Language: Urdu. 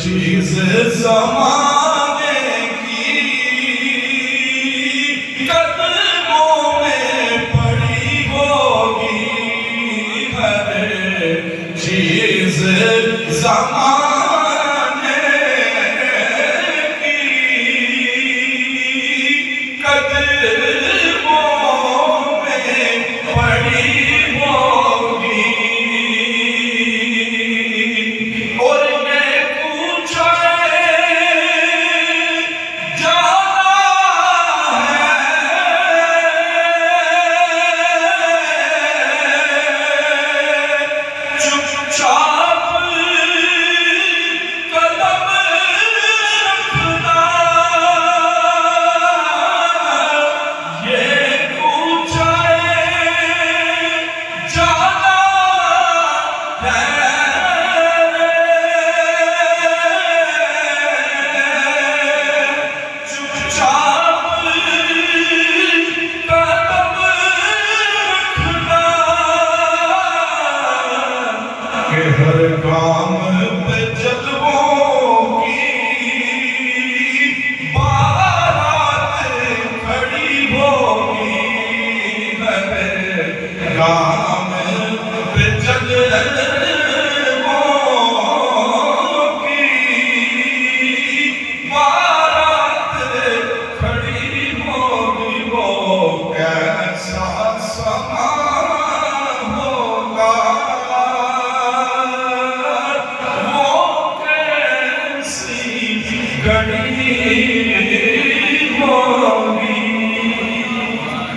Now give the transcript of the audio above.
چیز زمانے کی قدموں میں پڑی ہوگی، ہر چیز زمانے کی قدموں میں پڑی ہوگی۔ اور ہر کام پہ جلووں کی بارات کھڑی ہوگی، ہر کام پہ جلووں کی بارات کھڑی ہوگی۔ وہ کیسا سما ہوگا، گھڑی